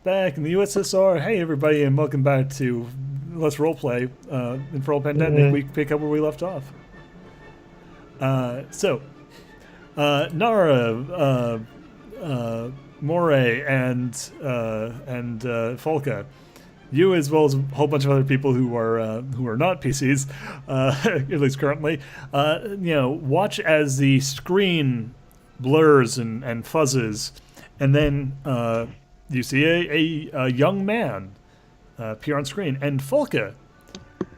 back in the USSR. Hey, everybody, and welcome back to Let's Roleplay Infernal Pandemic. We pick up where we left off. Nara, Moray, and Folka, you as well as a whole bunch of other people who are not PCs, at least currently, watch as the screen blurs and fuzzes, and then you see a young man appear on screen. And Folka,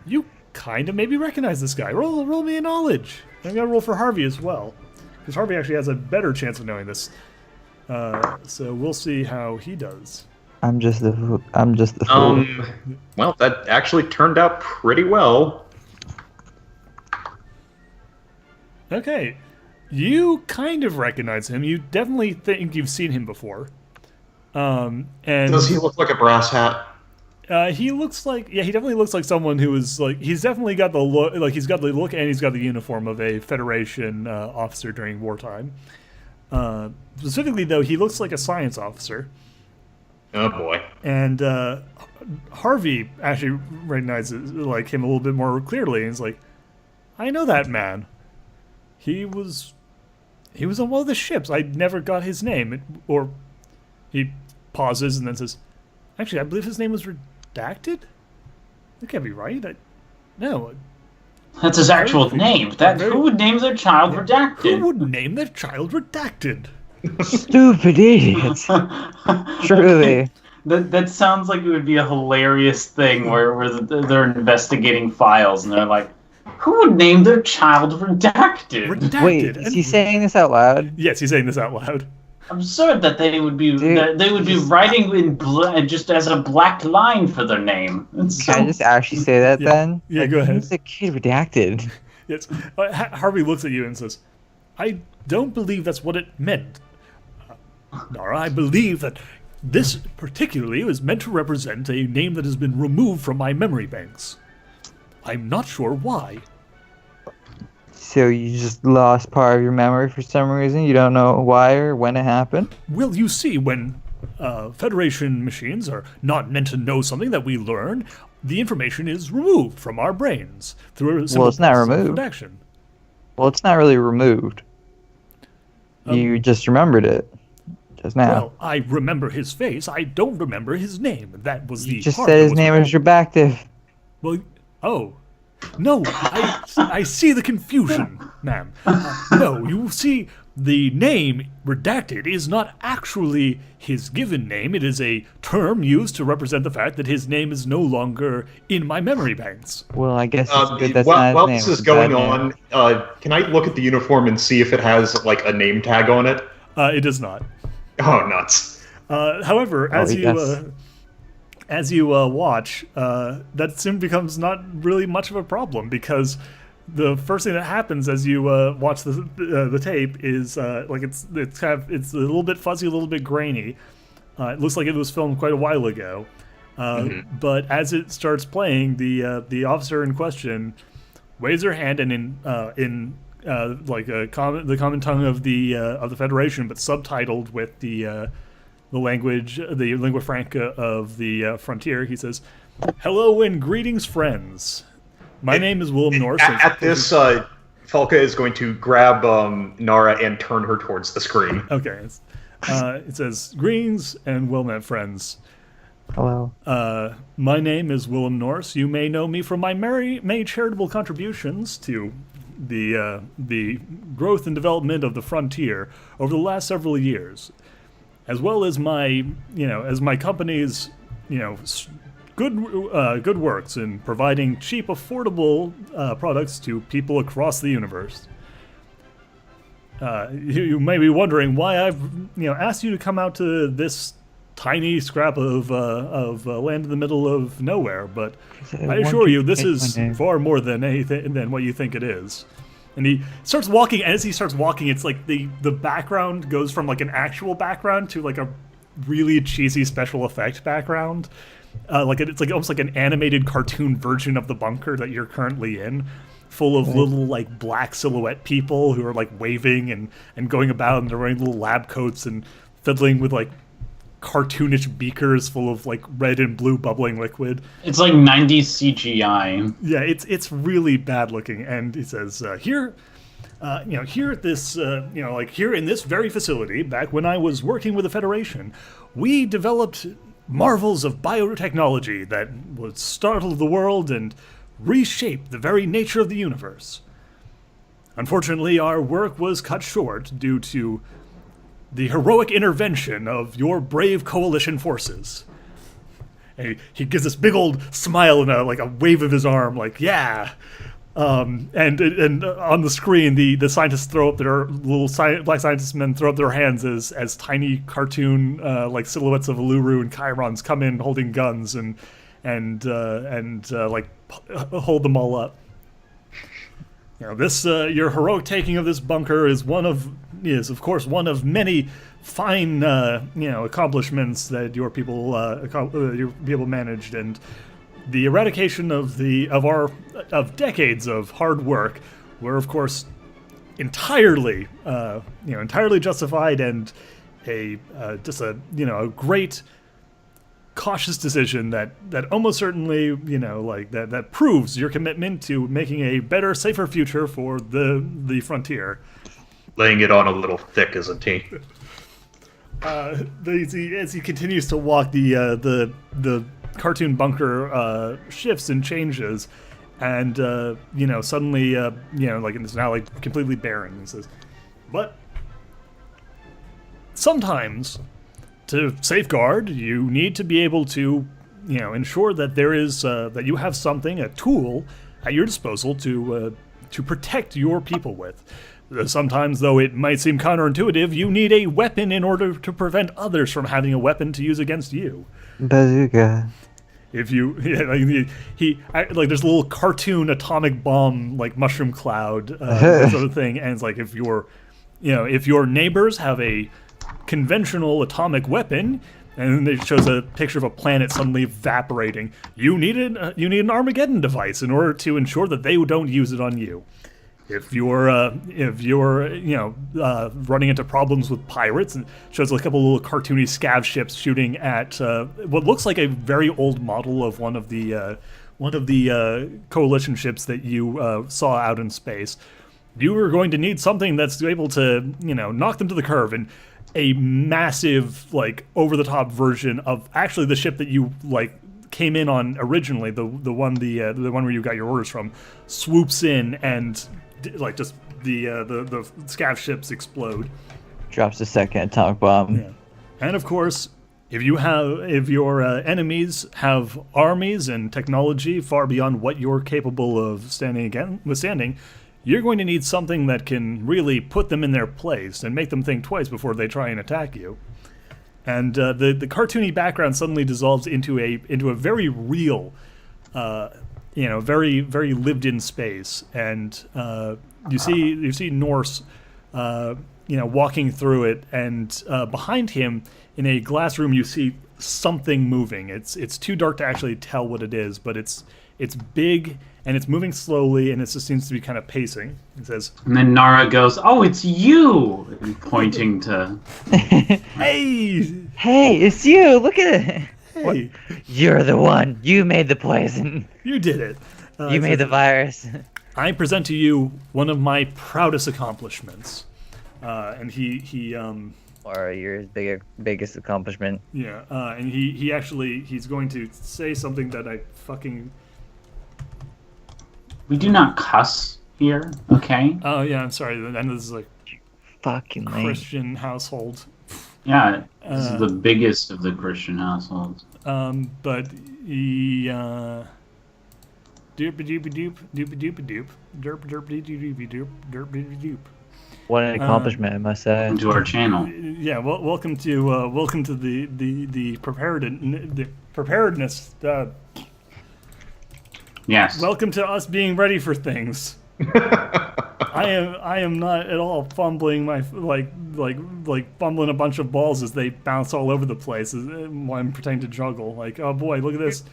you kind of maybe recognize this guy. Roll me a knowledge. I'm gonna roll for Harvey as well, because Harvey actually has a better chance of knowing this. So we'll see how he does. I'm just the fool. Well, that actually turned out pretty well. Okay. You kind of recognize him. You definitely think you've seen him before. And Does he look like a brass hat? He looks like, he definitely looks like someone who is like, he's definitely got the look, like he's got the look and he's got the uniform of a Federation officer during wartime. Specifically, though, he looks like a science officer. Oh boy. And Harvey actually recognizes like him a little bit more clearly, and he's like, I know that man. He was on one of the ships. I never got his name. Or he pauses and then says, actually, I believe his name was redacted? That can't be right. No. That's his actual name. Who would name their child Redacted? Who would name their child Redacted? Stupid idiots. Truly. That sounds like it would be a hilarious thing where they're investigating files and they're like, who would name their child Redacted? Wait, is he saying this out loud? Yes, he's saying this out loud. Absurd that they would be writing in just as a black line for their name. Can I just actually say that then? Yeah, go ahead. Who's the kid Redacted? Yes. Harvey looks at you and says, I don't believe that's what it meant. Nara, I believe that this particularly is meant to represent a name that has been removed from my memory banks. I'm not sure why. So you just lost part of your memory for some reason? You don't know why or when it happened? Well, you see, when Federation machines are not meant to know something that we learn, the information is removed from our brains through a simple Well, it's not process of removed. redaction. Well, it's not really removed. You just remembered it just now. Well, I remember his face. I don't remember his name. That was the You just part said that his was name is Redacted. Well, oh. No, I see the confusion, ma'am. No, you see, the name Redacted is not actually his given name. It is a term used to represent the fact that his name is no longer in my memory banks. Well, I guess it's good that's while not his name. this is going on, can I look at the uniform and see if it has like a name tag on it? It does not. Oh, nuts. However, yes. as you watch, that soon becomes not really much of a problem, because the first thing that happens as you watch the tape is it's a little bit fuzzy, a little bit grainy. It looks like it was filmed quite a while ago. But as it starts playing, the officer in question waves her hand, and in the common tongue of the Federation, but subtitled with the language, the lingua franca of the frontier, he says, "Hello and greetings, friends. My name is Willem Norse." At this, Falca is going to grab Nara and turn her towards the screen. Okay. It says, "Greetings and well-met friends. Hello. My name is Willem Norse. You may know me from my many charitable contributions to the growth and development of the frontier over the last several years, as well as my company's, good works in providing cheap, affordable products to people across the universe. You may be wondering why I've asked you to come out to this tiny scrap of land in the middle of nowhere, but I assure you, this is far more than anything than what you think it is." And he starts walking. As he starts walking, it's like the background goes from like an actual background to like a really cheesy special effect background. It's like almost like an animated cartoon version of the bunker that you're currently in, full of little like black silhouette people who are like waving and going about, and they're wearing little lab coats and fiddling with like cartoonish beakers full of like red and blue bubbling liquid. It's like 90s CGI. Yeah, it's really bad looking. And he says, here at this, like here in this very facility, back when I was working with the Federation, we developed marvels of biotechnology that would startle the world and reshape the very nature of the universe. Unfortunately, our work was cut short due to the heroic intervention of your brave coalition forces. And he gives this big old smile and a wave of his arm, like, yeah. And on the screen, the scientists throw up their little black scientist men throw up their hands as tiny cartoon like silhouettes of Uluru and Chirons come in holding guns and hold them all up. This your heroic taking of this bunker is of course one of many fine accomplishments that your people managed, and the eradication of decades of hard work were of course entirely justified, and a great cautious decision that almost certainly that proves your commitment to making a better, safer future for the frontier. Laying it on a little thick, isn't he? As he continues to walk, the cartoon bunker shifts and changes, and suddenly it's now like completely barren. He says, but sometimes, to safeguard, you need to be able to, ensure that there is that you have something, a tool, at your disposal to protect your people with. Sometimes, though it might seem counterintuitive, you need a weapon in order to prevent others from having a weapon to use against you. Bazooka. If you, there's a little cartoon atomic bomb, like mushroom cloud, sort of thing, and it's like if your neighbors have a conventional atomic weapon, and then it shows a picture of a planet suddenly evaporating, you need an Armageddon device in order to ensure that they don't use it on you. If you're running into problems with pirates, and shows a couple little cartoony scav ships shooting at what looks like a very old model of one of the coalition ships that you saw out in space. You are going to need something that's able to knock them to the curve, and a massive over-the-top version of actually the ship that you came in on originally, the one where you got your orders from, swoops in and just the scav ships explode. Drops a second atomic bomb. Yeah. And of course, if your enemies have armies and technology far beyond what you're capable of withstanding, you're going to need something that can really put them in their place and make them think twice before they try and attack you. And the cartoony background suddenly dissolves into a very real, very very lived-in space, and you see Norse, walking through it, and behind him in a glass room you see something moving. It's too dark to actually tell what it is, but it's big and it's moving slowly, and it just seems to be kind of pacing. It says, and then Nara goes, "Oh, it's you!" and pointing to. Hey, it's you! Look at it. Hey. You're the one. You made the poison. You did it. You made the virus. I present to you one of my proudest accomplishments. And he or your biggest accomplishment. Yeah, and he's going to say something that I fucking... We do not cuss here, okay? Oh yeah, I'm sorry. I know this is fucking Christian household. Yeah, this is the biggest of the Christian households. But he doop doop doop doop doop doop derp derp doop derp doop. What an accomplishment, I must say. Welcome to our channel. Yeah, welcome to the preparedness. Yes. Welcome to us being ready for things. I am not at all fumbling my fumbling a bunch of balls as they bounce all over the place while I'm pretending to juggle. Like, oh boy, look at this.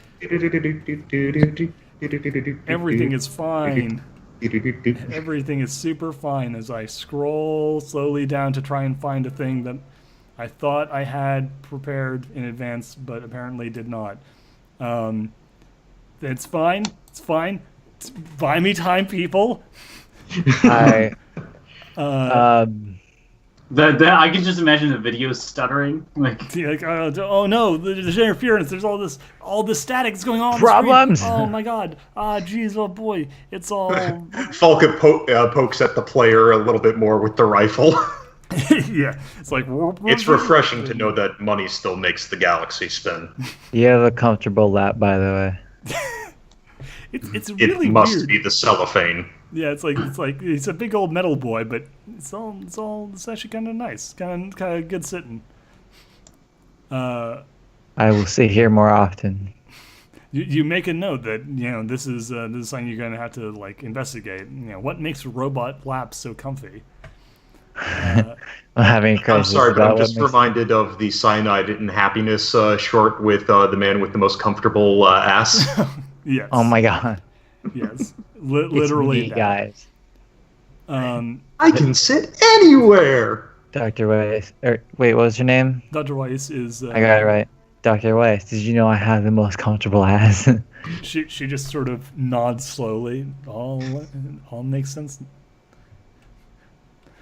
Everything is fine. Everything is super fine as I scroll slowly down to try and find a thing that I thought I had prepared in advance, but apparently did not. It's fine. It's fine. Buy me time, people. I I can just imagine the video stuttering. Like, Like, oh no, there's interference. There's all this static that's going on. Problems! The screen. Oh my god. Jeez, oh boy. It's all. Falca pokes at the player a little bit more with the rifle. Yeah. It's like. It's refreshing to know that money still makes the galaxy spin. You have a comfortable lap, by the way. It's It really must weird. be the cellophane. Yeah, it's like he's a big old metal boy, but it's actually kind of nice, kind of good sitting. I will sit here more often. You make a note that this is something you're gonna have to like investigate. What makes robot laps so comfy? I'm having a crisis. I'm sorry, but about I'm what just makes- reminded of the Cyanide and Happiness short with the man with the most comfortable ass. Yes. Oh my god. Yes. It's Literally, me, that. guys. I can sit anywhere. Dr. Weiss. Wait, what was your name? Dr. Weiss is. I got it right. Dr. Weiss, did you know I have the most comfortable ass? She just sort of nods slowly. All makes sense.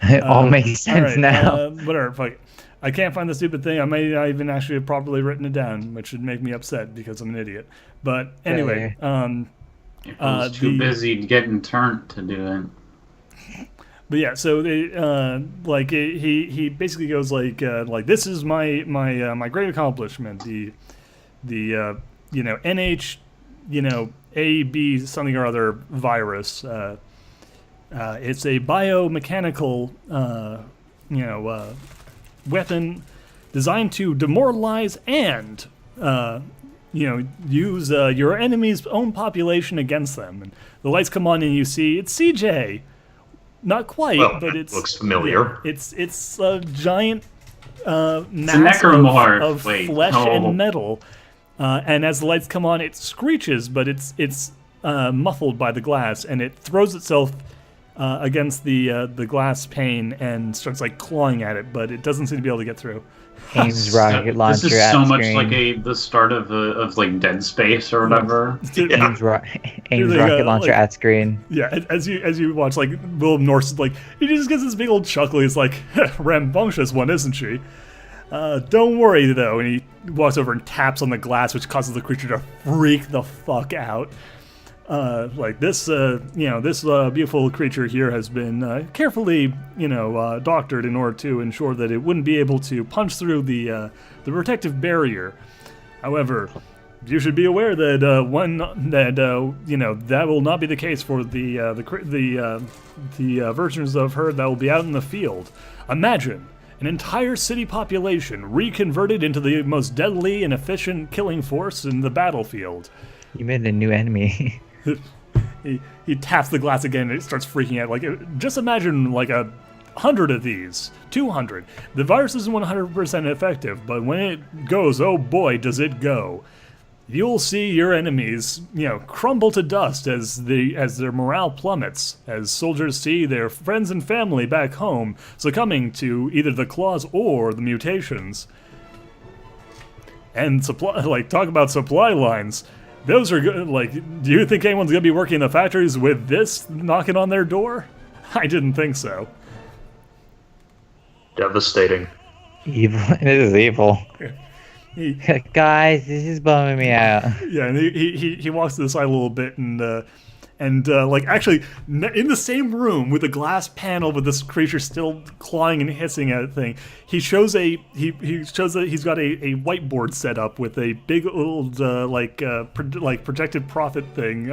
It all makes sense All right, now. Whatever. Fuck it. I can't find the stupid thing. I may not even actually have properly written it down, which would make me upset because I'm an idiot. But anyway, if I was too busy getting turned to do it. but yeah, so they he basically goes like this is my great accomplishment, the NH AB something or other virus. It's a biomechanical weapon designed to demoralize and use your enemy's own population against them. And the lights come on and you see it's CJ. Not quite, Well, but that it's looks familiar. Yeah, it's a giant mass necromorph. of Wait, flesh no. and metal. And as the lights come on, it screeches, but it's muffled by the glass, and it throws itself against the glass pane and starts like clawing at it, but it doesn't seem to be able to get through. Aims rocket launcher This is at so much screen. like the start of like Dead Space or whatever. Aims, aims Like, rocket launcher like- at screen. Yeah, as you watch, like Willem Norse, like he just gets this big old chuckle. He's like, "Rambunctious one, isn't she?" Don't worry though, and he walks over and taps on the glass, which causes the creature to freak the fuck out. Like this, this beautiful creature here has been carefully, doctored in order to ensure that it wouldn't be able to punch through the protective barrier. However, you should be aware that that will not be the case for the versions of her that will be out in the field. Imagine an entire city population reconverted into the most deadly and efficient killing force in the battlefield. You made a new enemy. He taps the glass again and it starts freaking out. Like, just imagine like 100 of these, 200. The virus isn't 100% effective, but when it goes, oh boy, does it go. You'll see your enemies, crumble to dust as their morale plummets, as soldiers see their friends and family back home succumbing to either the claws or the mutations. And talk about supply lines. Those are good. Like, do you think anyone's gonna be working in the factories with this knocking on their door? I didn't think so. Devastating. Evil. It is evil. Guys, this is bumming me out. Yeah, and he walks to the side a little bit and actually in the same room with a glass panel with this creature still clawing and hissing at a thing, he shows that he's got a whiteboard set up with a big old projected profit thing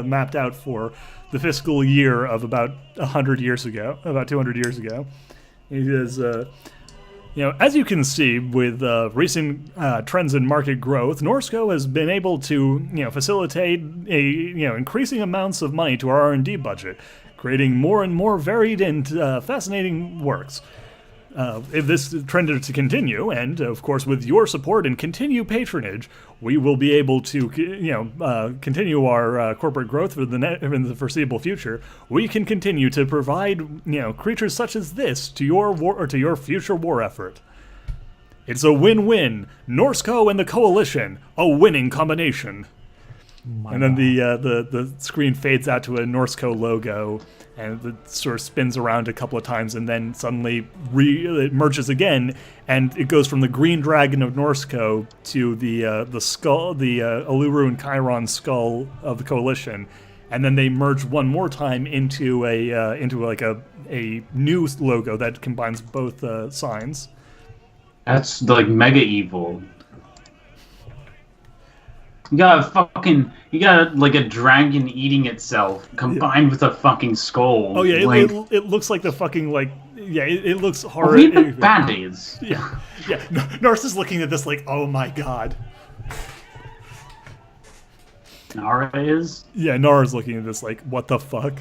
mapped out for the fiscal year of about 200 years ago. He says, as you can see, with recent trends in market growth, Norsco has been able to, facilitate increasing amounts of money to our R&D budget, creating more and more varied and fascinating works. If this trend is to continue, and of course with your support and continued patronage, we will be able to, continue our corporate growth in the foreseeable future. We can continue to provide, creatures such as this to your war or to your future war effort. It's a win-win. Norseco and the Coalition, a winning combination. And then the screen fades out to a Norseco logo, and it sort of spins around a couple of times, and then suddenly it merges again, and it goes from the green dragon of Norseco to the skull, the Uluru and Chiron skull of the Coalition, and then they merge one more time into a new logo that combines both signs. That's like mega evil. You got like a dragon eating itself combined with a fucking skull. Oh yeah, like, it looks like the fucking it looks well, horrible. we have the band-aids. Yeah. Nars is looking at this like, oh my god. Nara is? Yeah, Nara's looking at this like, what the fuck?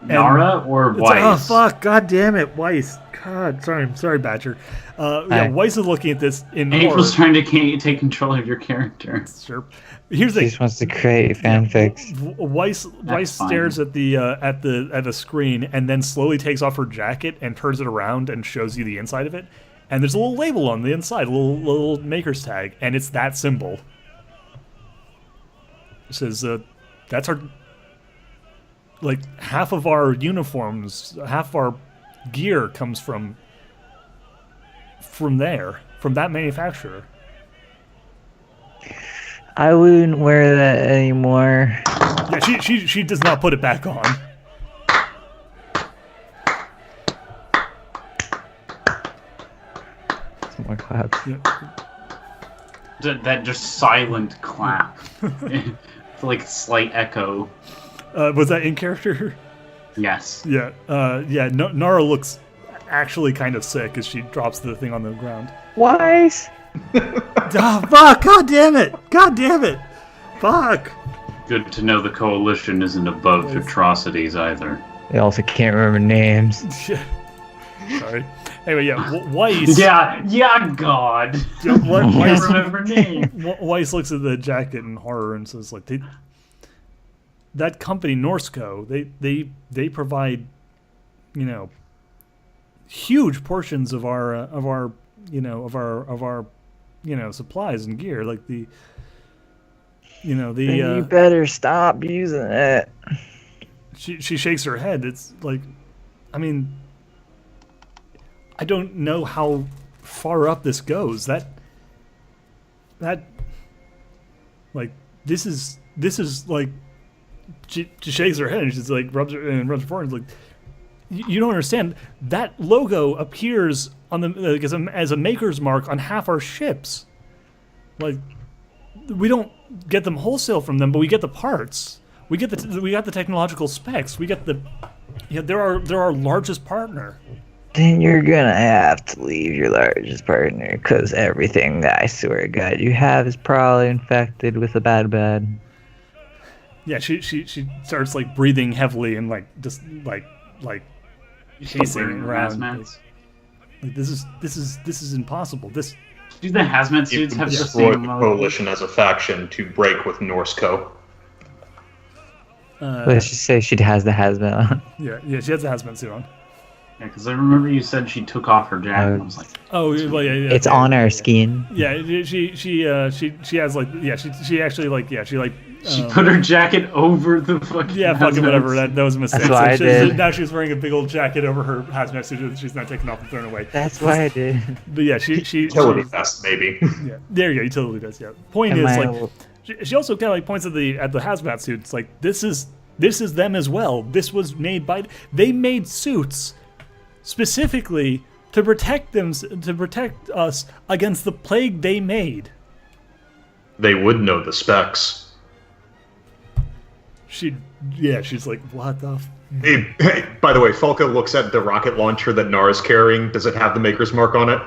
Nara or Weiss? Oh fuck! God damn it, Weiss! God, sorry, Badger. Weiss is looking at this in horror. April's trying to take control of your character. Sure. Here's He just wants to create fanfics. Weiss stares at the screen and then slowly takes off her jacket and turns it around and shows you the inside of it. And there's a little label on the inside, a little maker's tag, and it's that symbol. It says, "That's our." Like half of our uniforms, half of our gear comes from that manufacturer. I wouldn't wear that anymore. Yeah, she does not put it back on. Some more claps. Yeah. That just silent clap. It's like slight echo. Was that in character? Yes. Yeah. Nara looks actually kind of sick as she drops the thing on the ground. Weiss? Fuck! God damn it! Fuck! Good to know the Coalition isn't above atrocities either. They also can't remember names. Sorry. Anyway, yeah, Weiss. Yeah, God. Yeah, Weiss remember name. Weiss looks at the jacket in horror and says, like, that company Norseco, they provide, huge portions of our supplies and gear, like You better stop using it. She shakes her head. It's like, I mean, I don't know how far up this goes. That like this is like she shakes her head and she's like rubs her forehead. Like, you don't understand. That logo appears on the as a maker's mark on half our ships. Like, we don't get them wholesale from them, but we get the parts. We got the technological specs. We get they're our largest partner. Then you're gonna have to leave your largest partner, because everything, I swear to God, you have is probably infected with a bad. Yeah, she starts like breathing heavily and like just like pacing around. Like, this is impossible. Do the hazmat You suits can have the destroy same the logo? Coalition as a faction to break with Norseco. Let's just say she has the hazmat on. Yeah, she has a hazmat suit on. Yeah, because I remember you said she took off her jacket. I was like, Oh, well, yeah. It's on our skin. Yeah, she has like she actually like she put her jacket over the fucking fucking hazmat whatever. suit. That was a mistake. That's what I did. Now she's wearing a big old jacket over her hazmat suit that she's not taking off and thrown away. That's what I did. But yeah, she Utility vest, maybe. yeah, there you go, utility vest. Yeah. Point is, like, she also kind of like points at the hazmat suit. It's like, this is them as well. This was made by they made suits specifically to protect us against the plague they made. They would know the specs. She's like, what the? Hey, by the way, Falco looks at the rocket launcher that Nara's carrying. Does it have the maker's mark on it?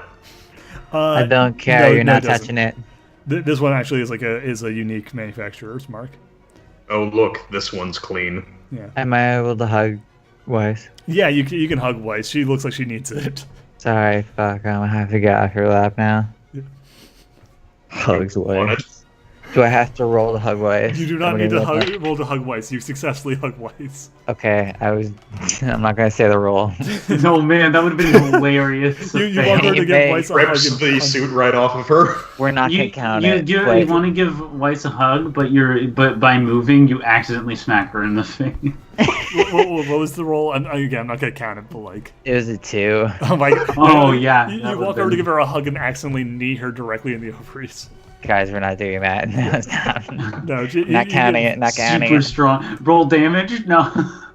I don't care. You're not it doesn't. touching it. This one actually is a unique manufacturer's mark. Oh, look, this one's clean. Yeah. Am I able to hug Weiss? Yeah, you can hug Weiss. She looks like she needs it. Sorry, fuck. I'm gonna have to get off your lap now. Yeah. Hugs On it. Weiss. Do I have to roll to hug Weiss? You do not I'm need to gonna let roll to hug Weiss. You successfully hug Weiss. Okay, I'm not gonna say the roll. No, man, that would have been hilarious. You want her to give Hey, Weiss a hug. Rips And the suit right off of her. We're not gonna count it. You but want to give Weiss a hug, but by moving, you accidentally smack her in the face. what was the roll? Again, I'm not gonna count it, but like. it was a 2. Oh my god. Oh, yeah, You that walk would've over to been- give her a hug and accidentally knee her directly in the ovaries. Guys, we're not doing that. No, it's not. No, Not counting it. Not counting Super it. strong. Roll damage? No.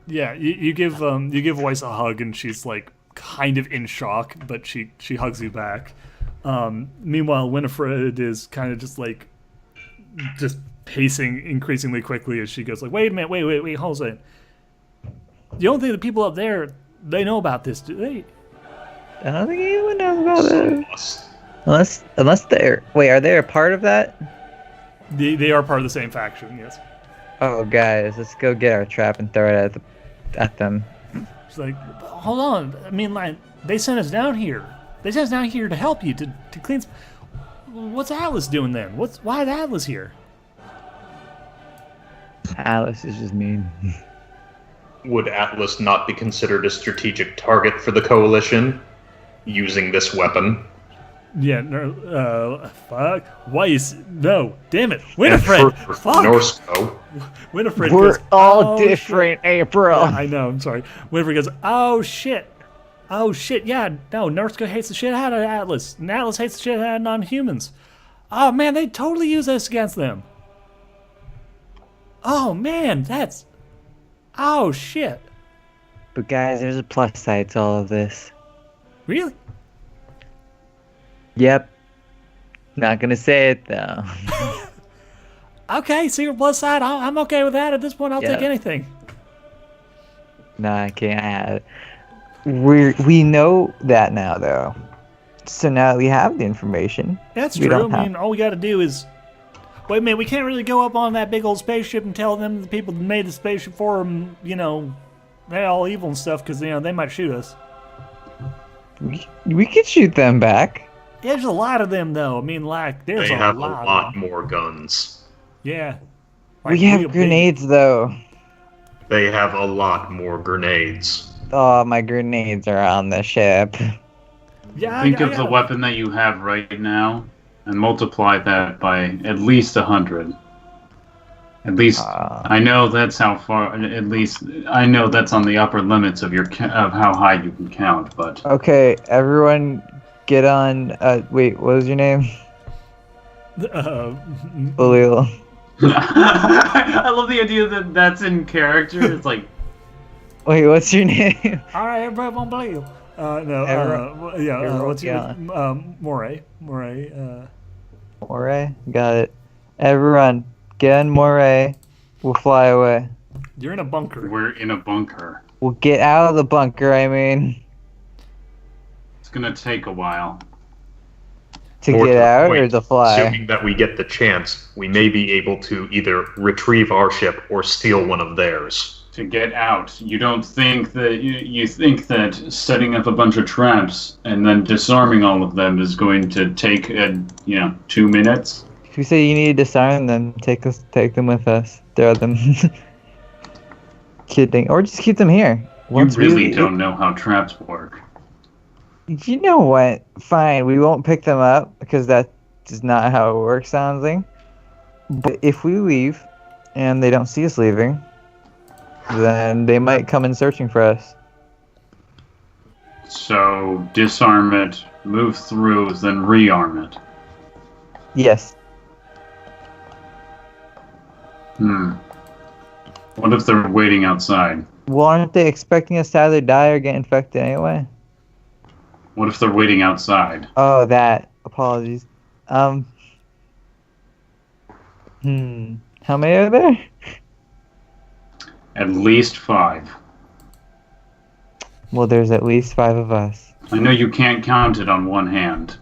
Yeah, you give Weiss a hug and she's like kind of in shock, but she hugs you back. Meanwhile, Winifred is kind of just pacing increasingly quickly as she goes like, wait a minute, wait, hold on a second. You don't think the people up there, they know about this, do they? I don't think anyone knows about it. Unless they're... Wait, are they a part of that? They are part of the same faction, yes. Oh, guys, let's go get our trap and throw it at them. She's like, hold on, I mean, like, they sent us down here. They sent us down here to help you, to clean... What's Atlas doing then? Why is Atlas here? Alice is just mean. Would Atlas not be considered a strategic target for the Coalition using this weapon? Yeah, no, fuck. Weiss, no, damn it. Winifred, And for fuck. Norsko. Winifred We're goes, all "Oh, different, April. Yeah, I know, I'm sorry. Winifred goes, oh shit, yeah, no, Norsko hates the shit out of Atlas, and Atlas hates the shit out of non-humans. Oh man, they totally use us against them. Oh man, oh shit. But guys, there's a plus side to all of this. Really? Yep. Not gonna say it though. Okay, secret plus side, I'm okay with that. At this point, I'll take Yeah. anything. No, I can't have it. We know that now though. So now we have the information. That's We true. don't I mean, all we gotta do is... Wait a minute, we can't really go up on that big old spaceship and tell them the people that made the spaceship for them, they're all evil and stuff, because, they might shoot us. We could shoot them back. Yeah, there's a lot of them, though. I mean, there's They a have a lot. lot of them. more guns. Yeah. We have grenades though. They have a lot more grenades. Oh, my grenades are on the ship. Yeah, Think I of the got- weapon that you have right now and multiply that by at least 100. At least, I know that's how far. At least, I know that's on the upper limits of of how high you can count. But Okay, everyone, get on. Wait, what was your name? Khalil. I love the idea that that's in character. It's like, Wait, what's your name? All right, everybody won't believe you. No, everyone what's your get Moray, Moray. Got it. Everyone, get on Moray. We'll fly away. you're in a bunker. we're in a bunker. We'll get out of the bunker. I mean, It's gonna take a while. to More get the out or point, to fly. Assuming that we get the chance, we may be able to either retrieve our ship or steal one of theirs. To get out, you don't think that you think that setting up a bunch of traps and then disarming all of them is going to take 2 minutes? If you say you need to disarm them, take them with us. Throw them. Kidding, or just keep them here. You Once really we- don't know how traps work. You know what? Fine, we won't pick them up because that is not how it works, sounds like. But if we leave and they don't see us leaving, then they might come in searching for us. So disarm it, move through, then rearm it. Yes. What if they're waiting outside? Well, aren't they expecting us to either die or get infected anyway? What if they're waiting outside? Oh, that. Apologies. How many are there? At least 5. Well, there's at least 5 of us. I know you can't count it on one hand,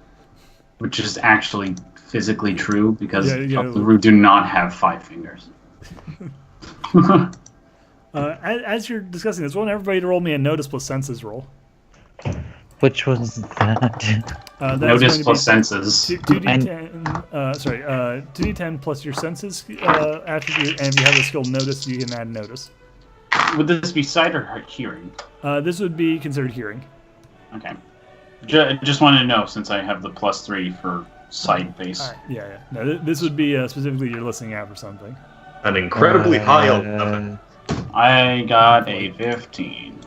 which is actually physically true because Upleru do not have 5 fingers. As you're discussing this, I want everybody to roll me a notice plus senses roll. Which one's that? That's Notice going to plus be senses. 2d10. Sorry, 2d10 plus your senses attribute, and if you have the skill notice, you can add notice. Would this be sight or hearing? This would be considered hearing. Okay. Just wanted to know since I have the +3 for sight base. All right. Yeah. No, this would be specifically you're listening out for something. An incredibly high 11. I got a 15.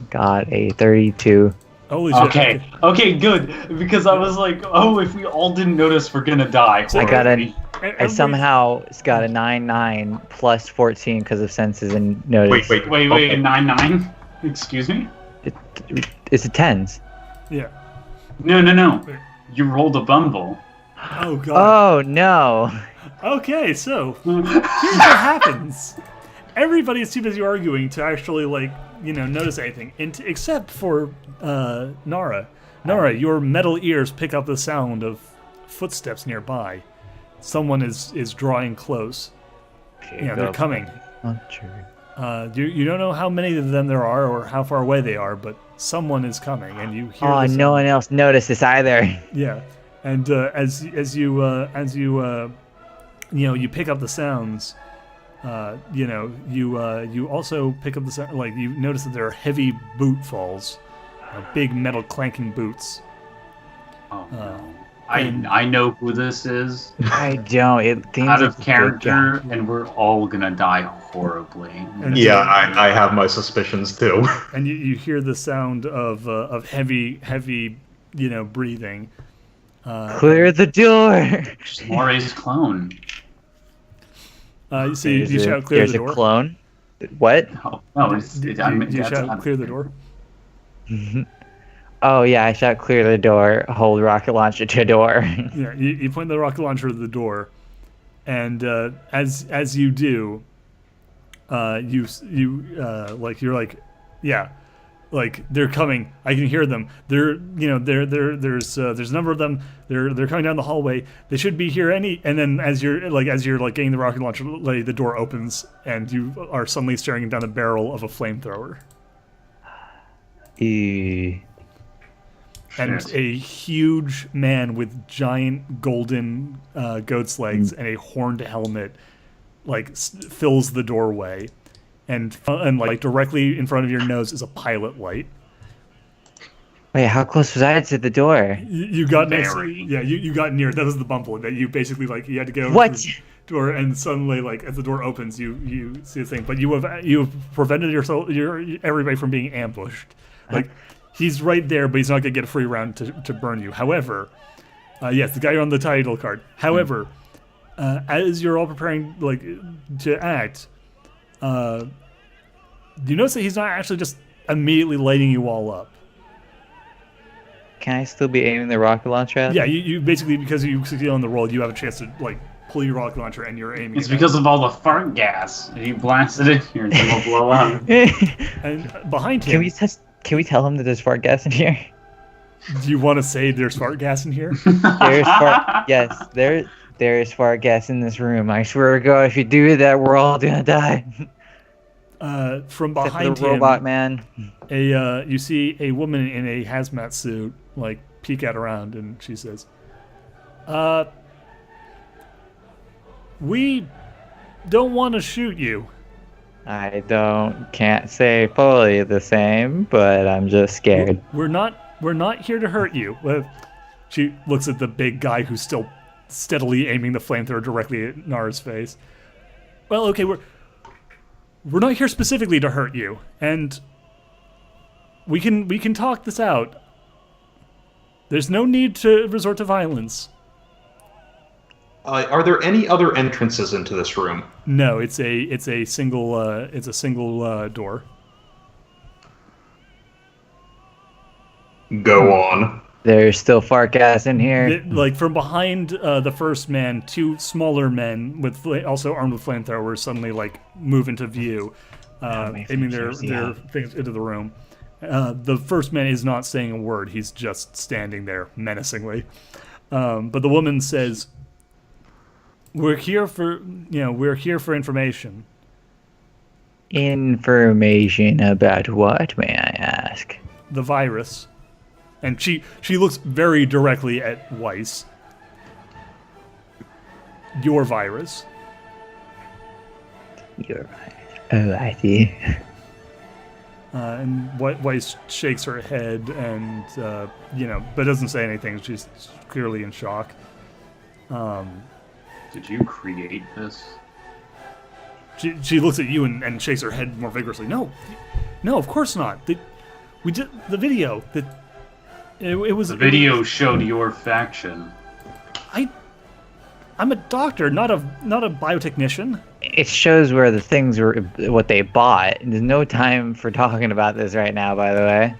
Got a 32. Holy shit. Okay, good. Because I was like, oh, if we all didn't notice, we're gonna die. I got horribly. I somehow got a 9 plus 14 because of senses and notice. Wait, Wait, okay. 9. Excuse me? It's a tens. Yeah. No. You rolled a bumble. Oh god. Oh no. Okay, so here's what happens. Everybody's too busy arguing to actually, notice anything, except for Nara. Nara, your metal ears pick up the sound of footsteps nearby. Someone is drawing close. They're coming. You don't know how many of them there are or how far away they are, but someone is coming, and you hear. Oh, no one else noticed this either. Yeah, and as you pick up the sounds. You also pick up the sound, you notice that there are heavy boot falls, big metal clanking boots. Oh, no. I know who this is. I don't. It seems out like of a big character, guy. and we're all gonna die horribly. And Yeah, I have my suspicions too. And you hear the sound of heavy breathing. Clear the door. Just Moray's clone. You shout, clear There's the door. a clone. What? Oh, no, You shout, clear the door. Oh yeah, I shout clear the door. Hold rocket launcher to door. Yeah, you point the rocket launcher at the door, and as you do, they're coming. I can hear them. There's a number of them. They're coming down the hallway. They should be here and then as you're getting the rocket launcher, the door opens and you are suddenly staring down the barrel of a flamethrower. Ew. And Shit. a huge man with giant golden goat's legs and a horned helmet fills the doorway. And directly in front of your nose is a pilot light. Wait, how close was I to the door? You got next. Very. Yeah, you got near. That was the bumble that you basically you had to go. What? To the door, and suddenly as the door opens, you see the thing. But you have prevented everybody from being ambushed. He's right there, but he's not gonna get a free round to burn you. However, yes, the guy on the title card. However, as you're all preparing to act. You notice that he's not actually just immediately lighting you all up. Can I still be aiming the rocket launcher at? Yeah, you basically, because you succeed on the roll, you have a chance to pull your rocket launcher and you're aiming. It's because of all the fart gas. He blasted it here and it will blow up. And behind him. Can we tell him that there's fart gas in here? Do you want to say there's fart gas in here? There's fart. Yes, there is fart gas in this room. I swear to God, if you do that, we're all gonna die. From Except for behind the him, robot man. you see a woman in a hazmat suit peek out around, and she says, "We don't want to shoot you." I can't say fully the same, but I'm just scared. We're not here to hurt you. She looks at the big guy who's still steadily aiming the flamethrower directly at Nara's face. Well, okay, we're not here specifically to hurt you, and we can talk this out. There's no need to resort to violence. Are there any other entrances into this room? No, it's a single door. Go on. There's still fart gas in here. From behind the first man, two smaller men with also armed with flamethrowers suddenly move into view, aiming their things into the room. The first man is not saying a word; he's just standing there menacingly. But the woman says, "We're here for information." Information about what, may I ask? The virus. And she looks very directly at Weiss. Your virus. You're right. Oh, I see. And Weiss shakes her head and, but doesn't say anything. She's clearly in shock. Did you create this? She looks at you and shakes her head more vigorously. No, of course not. We did the video. It was the video showed your faction. I'm a doctor, not a biotechnician. It shows where the things were, what they bought. There's no time for talking about this right now, by the way.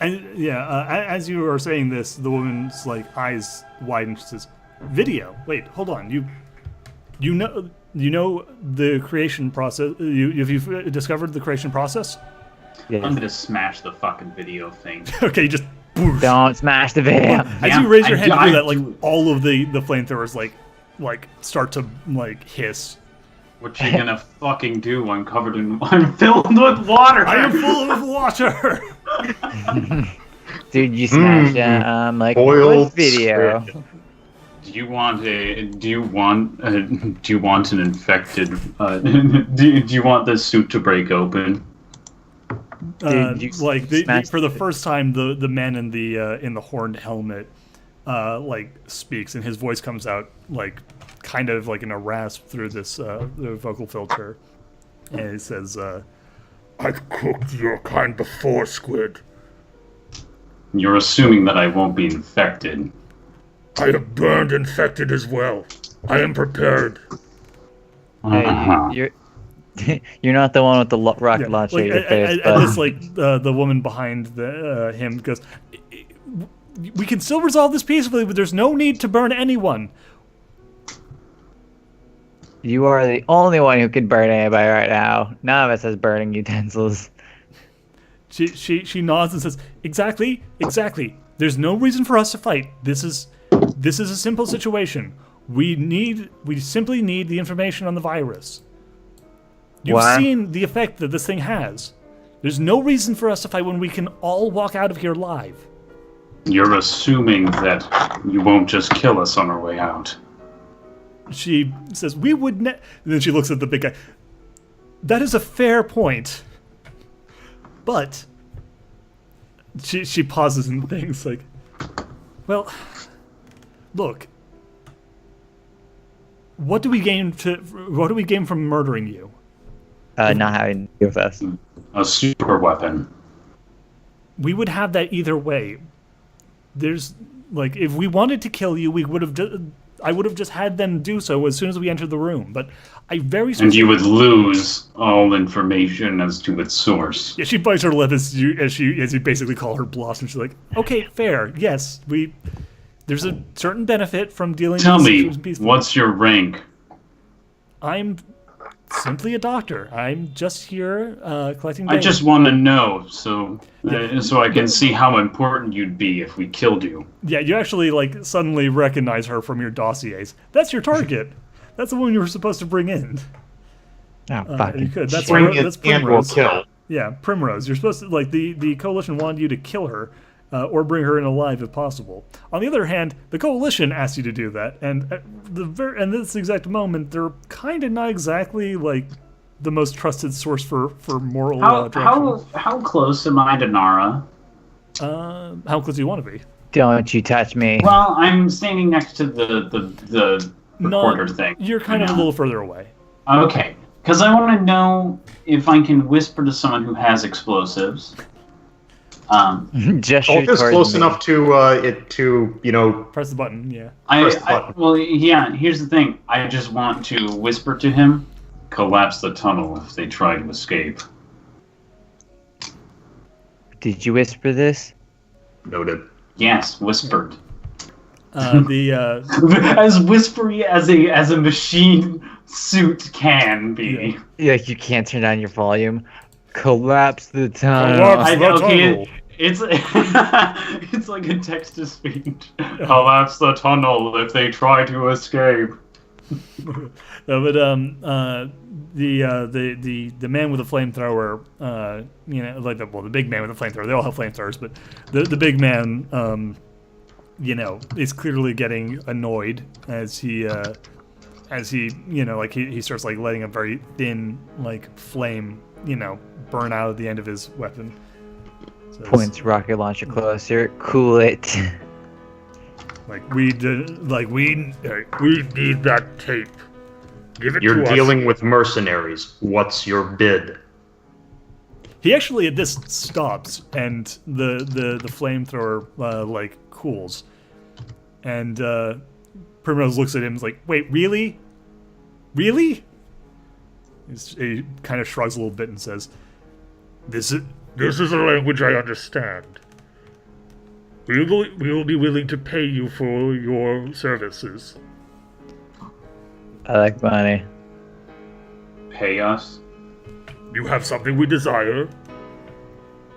As you are saying this, the woman's like eyes widen. She says, "Video. Wait, hold on. You know the creation process. You've discovered the creation process." Yes. I'm gonna smash the fucking video thing. Okay, just boosh. Don't smash the video. As you raise your hand to do that, like do. all of the flamethrowers like start to like hiss. What you gonna fucking do? I'm filled with water. I am full of water. Dude, you smashed it. Like Boiled what video? squid. Do you want an infected? Do you want this suit to break open? Dude, you smashed for the first time, the man in the horned helmet speaks, and his voice comes out like kind of like in a rasp through this the vocal filter, and he says, "I've cooked your kind before, Squid. You're assuming that I won't be infected. I have burned infected as well. I am prepared." Hey, you're not the one with the rocket launcher in your face. And this the woman behind him goes, "We can still resolve this peacefully, but there's no need to burn anyone." You are the only one who can burn anybody right now. None of us has burning utensils. She nods and says, Exactly. There's no reason for us to fight. This is a simple situation. We simply need the information on the virus. You've seen the effect that this thing has. There's no reason for us to fight when we can all walk out of here live. You're assuming that you won't just kill us on our way out. She says, "We would and then she looks at the big guy. That is a fair point. But she pauses and thinks like, well, look, what do we gain from murdering you? Not having to deal with us. A super weapon. We would have that either way. There's like, if we wanted to kill you, I would have just had them do so as soon as we entered the room. But and you would lose all information as to its source. Yeah, she bites her lip as you basically call her bluff, and she's like, "Okay, fair. Yes, there's a certain benefit from dealing." Tell with me, peacefully. What's your rank? I'm simply a doctor. I'm just here collecting data. I just want to know, so I can see how important you'd be if we killed you. Yeah, you actually suddenly recognize her from your dossiers. That's your target. That's the one you were supposed to bring in. Oh, fucking you could. That's Bring that's it and we'll kill. Yeah, Primrose. You're supposed to the coalition wanted you to kill her, or bring her in alive if possible. On the other hand, the coalition asked you to do that, and at this exact moment, they're kind of not exactly the most trusted source for moral direction. How close am I to Nara? How close do you want to be? Don't you touch me. Well, I'm standing next to the recorder thing. You're kind of a little further away. Okay, because I want to know if I can whisper to someone who has explosives. Just close enough to Press the button. Yeah. Well, yeah. Here's the thing. I just want to whisper to him, collapse the tunnel if they try to escape. Did you whisper this? Noted. Yes, whispered. The as whispery as a machine suit can be. Yeah. You can't turn down your volume. Collapse the tunnel. tunnel. It's it's like a text to speech. Collapse the tunnel if they try to escape. No, but the man with the flamethrower, like the big man with the flamethrower. They all have flamethrowers, but the big man, is clearly getting annoyed as he he starts like letting a very thin like flame, burn out at the end of his weapon. So Points rocket launcher closer. Cool it. we need that tape. Give it You're to us. dealing with mercenaries. What's your bid? He actually at this stops, and the flamethrower cools, and Primrose looks at him and is like, "Wait, really? Really?" He kind of shrugs a little bit and says, "This is a language I understand. We will be willing to pay you for your services." I like money. Pay us? You have something we desire.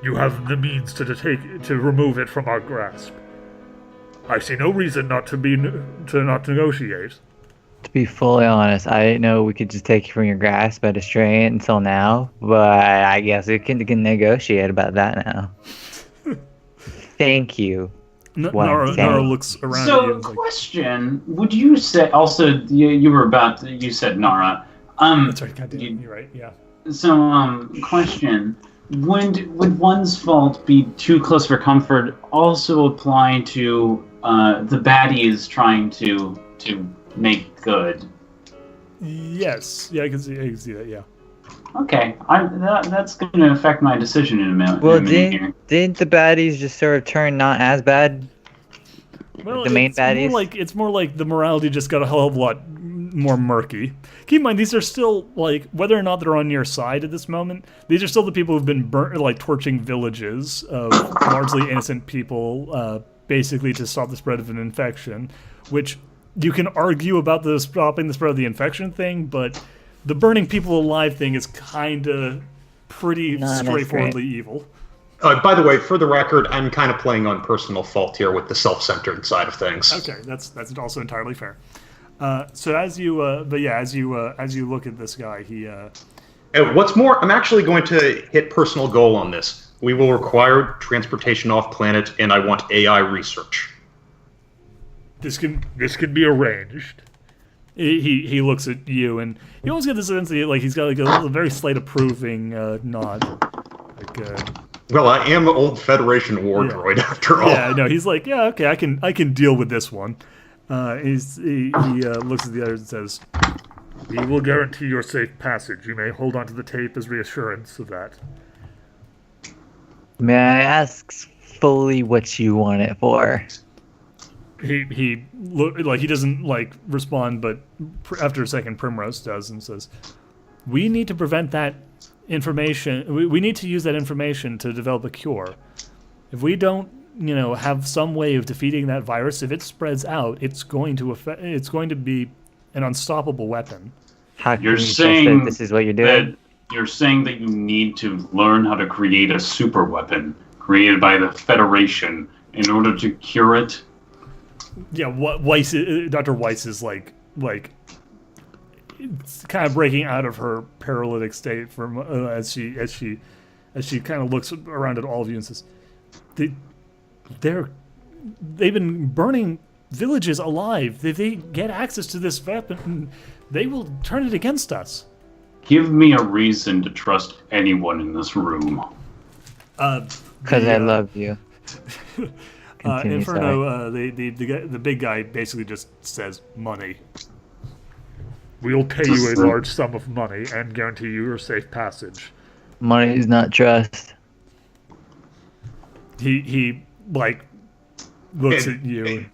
You have the means to remove it from our grasp. I see no reason not to negotiate. To be fully honest, I didn't know we could just take it from your grasp by destroying it until now, but I guess we can negotiate about that now. Thank you. Nara looks around at you. So, And is like, question: would you say also you said Nara? that's right. God damn it, you're right. Yeah. So, question: would one's fault be too close for comfort also apply to the baddies trying to make good? Yes. Yeah, I can see that. Yeah. Okay, that's going to affect my decision in a minute. Well, in a minute here. didn't the baddies just sort of turn not as bad? Well, The main baddies? It's more like the morality just got a hell of a lot more murky. Keep in mind, these are still like whether or not they're on your side at this moment. These are still the people who've been torching villages of largely innocent people, basically to stop the spread of an infection. Which you can argue about the stopping the spread of the infection thing, but the burning people alive thing is kind of pretty Not as straightforwardly great. evil. By the way, for the record, I'm kind of playing on personal fault here with the self-centered side of things. Okay, that's also entirely fair. So as you look at this guy, he And what's more, I'm actually going to hit personal goal on this. We will require transportation off planet, and I want AI research. this can be arranged. He looks at you, and you almost get the sense that he's got like a very slight approving nod. Well, I am an old Federation war droid after all. Yeah, no, he's like, yeah, okay, I can deal with this one. He looks at the others and says, "We will guarantee your safe passage. You may hold on to the tape as reassurance of that." May I ask fully what you want it for? He doesn't respond, but after a second, Primrose does and says, "We need to prevent that information. We need to use that information to develop a cure. If we don't, have some way of defeating that virus, if it spreads out, it's going to be an unstoppable weapon." How can You're you trust saying that this is what you're doing? You're saying that you need to learn how to create a super weapon created by the Federation in order to cure it. Yeah, Dr. Weiss is like it's kind of breaking out of her paralytic state from as she kind of looks around at all of you and says, they've been burning villages alive. If they get access to this weapon, they will turn it against us." Give me a reason to trust anyone in this room. Because I love you. Continue, Inferno, the big guy basically just says money. "We'll pay you a large sum of money and guarantee you your safe passage." Money is not trust. He looks at you.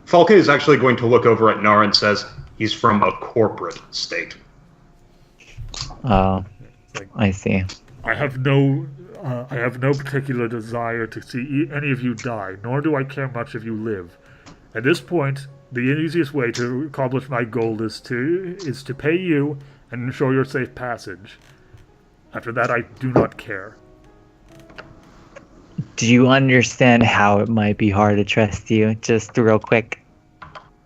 Falke is actually going to look over at Nara and says, he's from a corporate state. Oh, I see. I have no particular desire to see any of you die, nor do I care much if you live. At this point, the easiest way to accomplish my goal is to pay you and ensure your safe passage. After that, I do not care. Do you understand how it might be hard to trust you? Just real quick.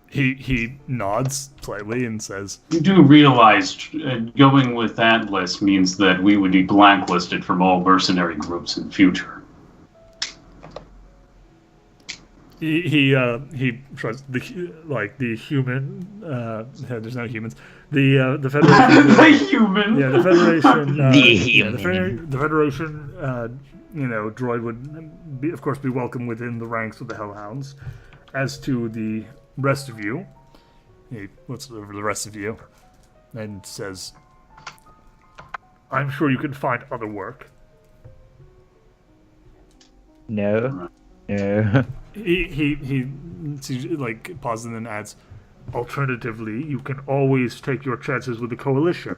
He nods slightly and says, You do realize going with that list means that we would be blacklisted from all mercenary groups in future. he tries the human. There's no humans. The Federation. The human. Yeah, the Federation. The yeah, the, human. the Federation. Droid would be, of course, be welcome within the ranks of the Hellhounds. As to the rest of you, he looks over the rest of you and says, "I'm sure you can find other work." No. He like pauses and then adds, "Alternatively, you can always take your chances with the Coalition.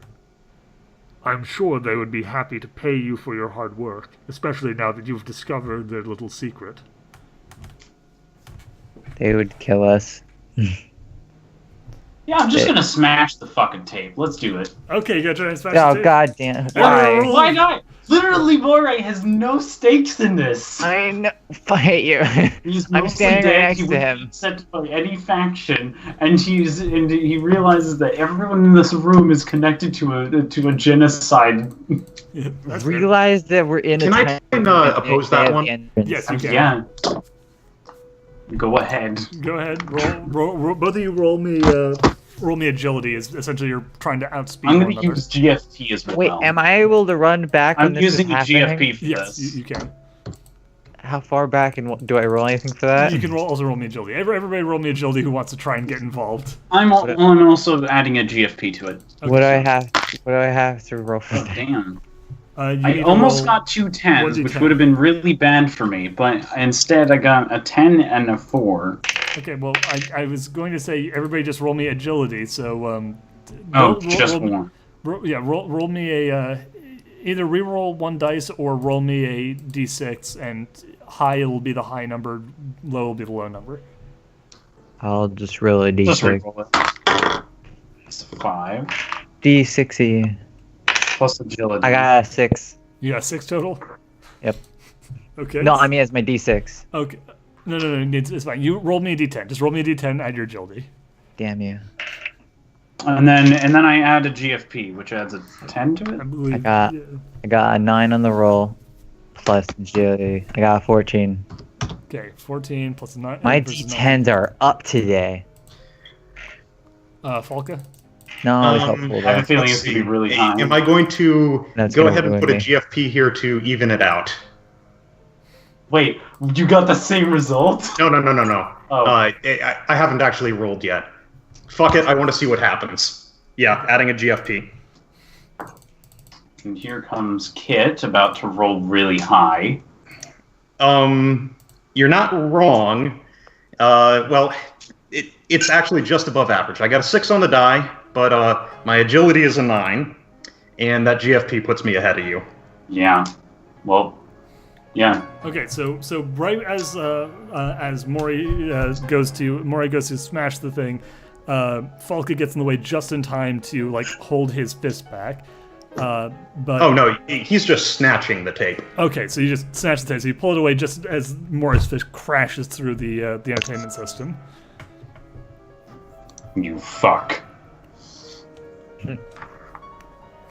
I'm sure they would be happy to pay you for your hard work, especially now that you've discovered their little secret." They would kill us. Yeah, I'm just gonna smash the fucking tape. Let's do it. Okay, you gotta try and smash Oh the tape. god damn. Why? Why? Why not? Literally, Moray has no stakes in this. I know. Fight you. He's I'm mostly standing dead. right next He to wouldn't him. be sent by any faction, and he realizes that everyone in this room is connected to a genocide. Yeah, that's fair. Realize that we're in Can a I time try and, where oppose they that have one? the entrance. Yes, you can. Yeah. Go ahead. Go ahead. Roll, both of you roll me agility. Is essentially you're trying to outspeed I'm one gonna another. use GFP as well. Wait, am I able to run back when I'm this using a is happening? GFP for Yes, this. you can. How far back and do I roll anything for that? You can also roll me agility. Everybody roll me agility who wants to try and get involved. I'm also adding a GFP to it. What do I have? What do I have to roll for Oh, that? damn. You I need to almost roll- got 2 10s, What'd you which 10? would have been really bad for me, but instead I got a 10 and a 4. Okay, well, I was going to say everybody just roll me agility. So Just roll, one. roll me a either reroll one dice or roll me a d6, and high will be the high number, low will be the low number. I'll just roll a Just d6. reroll it. It's 5 D60. plus agility. I got a 6. You got 6 total. Yep. Okay. No, I mean it's my d6. Okay. No, it's fine. You roll me a d10. Just roll me a d10. Add your agility. Damn you. And then I add a GFP, which adds a 10 to I it. believe. I got- yeah. I got a 9 on the roll. Plus agility. I got a 14. Okay, 14 plus a 9. My versus d10s are up today. 9. Falca? No, it's helpful I have a though. feeling Let's it's going to see. be really high. Am I going to That's go gonna ahead and ruin put a me. GFP here to even it out? Wait, you got the same result? No. Oh. I haven't actually rolled yet. Fuck it, I want to see what happens. Yeah, adding a GFP. And here comes Kit, about to roll really high. You're not wrong. Well, it's actually just above average. I got a 6 on the die, but my agility is a 9, and that GFP puts me ahead of you. Yeah. Well, yeah. Okay, so right as Mori goes to smash the thing, Falca gets in the way just in time to like hold his fist back. But Oh no, he's just snatching the tape. okay, so you just snatch the tape. So you pull it away just as Mori's fist crashes through the entertainment system. You fuck.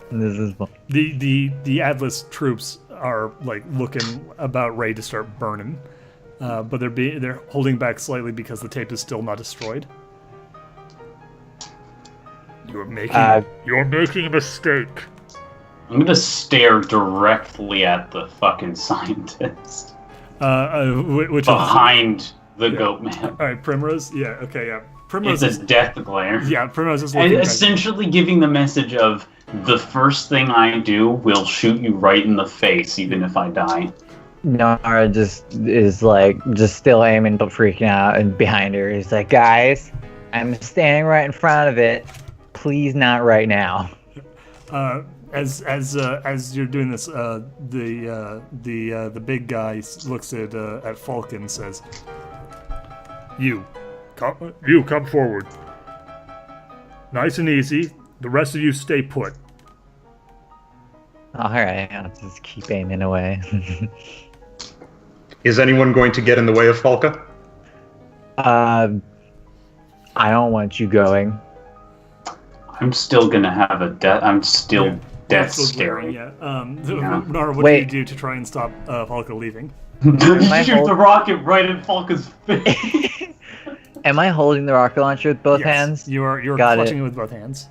This is fun. The Atlas troops are like looking about ready to start burning, but they're holding back slightly because the tape is still not destroyed. You're making a mistake. I'm gonna stare directly at the fucking scientist Which behind the Yeah. goat man. All right, Primrose. Yeah. Okay. Yeah. Primrose. It's a death glare. Yeah. Primrose is And looking. Back. essentially giving the message of the first thing I do will shoot you right in the face, even if I die. Nara just is like just still aiming but freaking out, and behind her he's like, guys, I'm standing right in front of it. Please not right now. As you're doing this, the big guy looks at Falcon and says, "You come forward. Nice and easy. The rest of you stay put." Alright, I'll just keep aiming away. Is anyone going to get in the way of Falca? I don't want you going. I'm still gonna have a death. I'm still Yeah. death Still glaring, staring. yeah. Nara, what Wait. do you do to try and stop Falco leaving? I Shoot hold- the rocket right in Falca's face. Am I holding the rocket launcher with both Yes, hands? You're Got clutching it. it with both hands.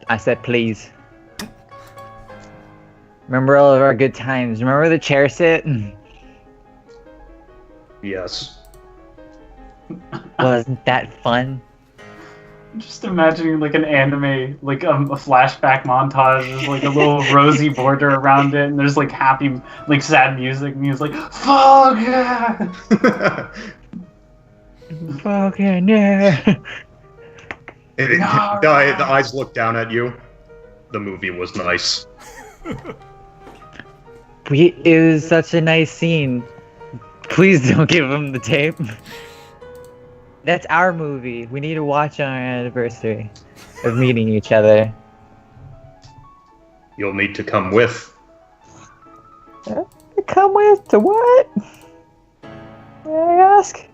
I said please. Remember all of our good times. Remember the chair sit? Yes. Wasn't that fun? Just imagining like an anime, like a flashback montage. There's like a little rosy border around it, and there's like happy, like sad music, and he's like, "Fuck yeah!" Fucking yeah. The eyes look down at you. The movie was nice. It was such a nice scene. Please don't give him the tape. That's our movie. We need to watch on our anniversary of meeting each other. You'll need to come with. Come with to what? May I ask?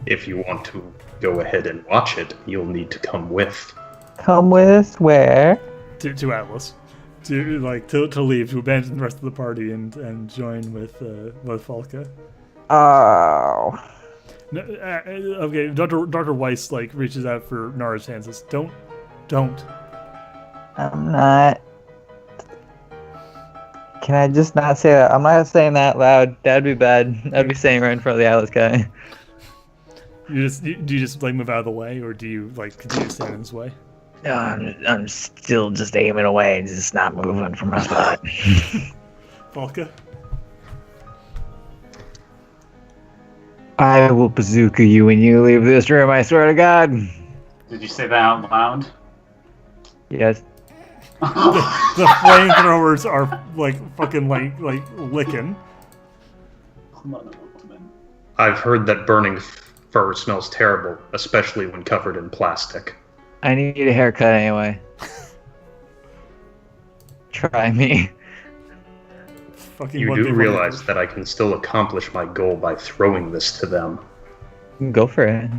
If you want to go ahead and watch it, you'll need to come with. Come with where? To Atlas. To leave, to abandon the rest of the party and join with Falca. Oh. No, okay, Dr. Weiss like reaches out for Nara's hand and says, Don't. I'm not. Can I just not say that? I'm not saying that loud. That'd be bad. I'd be saying right in front of the Atlas guy. Do you just like move out of the way, or do you like continue to stand in his way? No, I'm still just aiming away, just not moving from my spot. Falca? I will bazooka you when you leave this room, I swear to God. Did you say that out loud? Yes. The flamethrowers are like fucking like licking. I've heard that burning fur smells terrible, especially when covered in plastic. I need a haircut anyway. Try me. Fucking You 1v1 do realize lickers. that I can still accomplish my goal by throwing this to them. Go for it.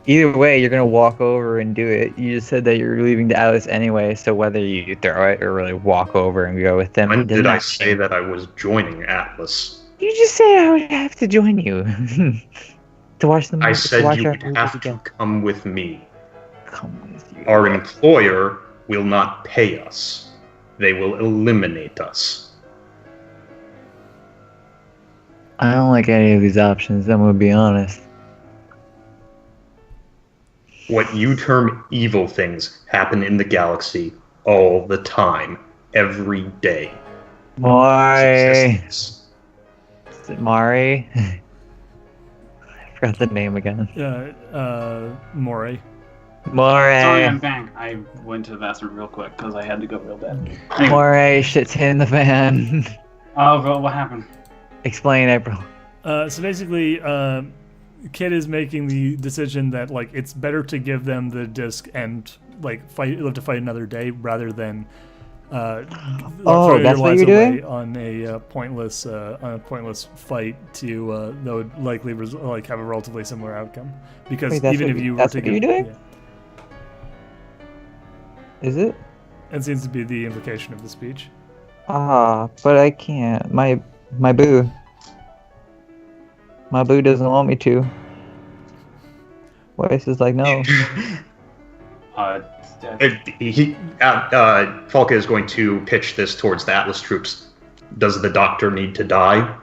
Either way, you're gonna walk over and do it. You just said that you're leaving the Atlas anyway, so whether you throw it or really walk over and go with them. When does did I not say change. that I was joining Atlas? You just said I would have to join you. To watch them. I to said watch you our would movies have to again. come with me. Come with you. Our employer will not pay us. They will eliminate us. I don't like any of these options, I'm gonna be honest. What you term evil things happen in the galaxy all the time, every day. Mari. Existence. Is it Mari? I forgot the name again. Moray. Mari. Sorry, I'm back. I went to the bathroom real quick because I had to go real bad. Anyway. Mari, shit's hitting the fan. Oh, but what happened? Explain, April. So basically, Kid is making the decision that like it's better to give them the disc and like live to fight another day rather than throw your that's what lives you're away doing? on a pointless fight to that would likely have a relatively similar outcome. Because Wait, that's even what if you were that's to what you're doing? yeah, Is it? it seems to be the implication of the speech. But I can't. My boo. My boo doesn't want me to. Voice is like, no. Falca is going to pitch this towards the Atlas troops. Does the doctor need to die?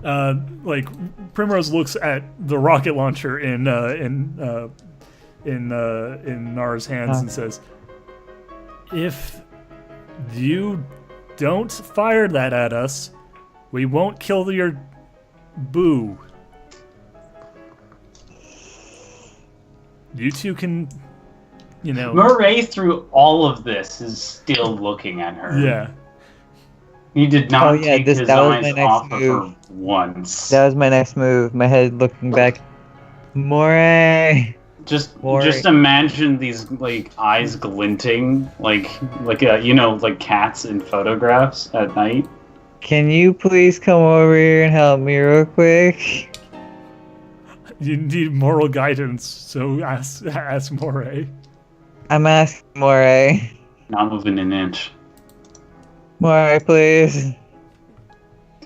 Like Primrose looks at the rocket launcher in Nara's hands and says, "If you don't fire that at us, we won't kill your boo. You two can, Murray, through all of this, is still looking at her. Yeah. He did not Oh, yeah, take that his was my eyes next off of move. her once. That was my next move. My head looking back. Moray. Just Maury. imagine these like eyes glinting, like cats in photographs at night. Can you please come over here and help me real quick? You need moral guidance, so ask Moray. I'm asking Moray. Not moving an inch. Moray, please.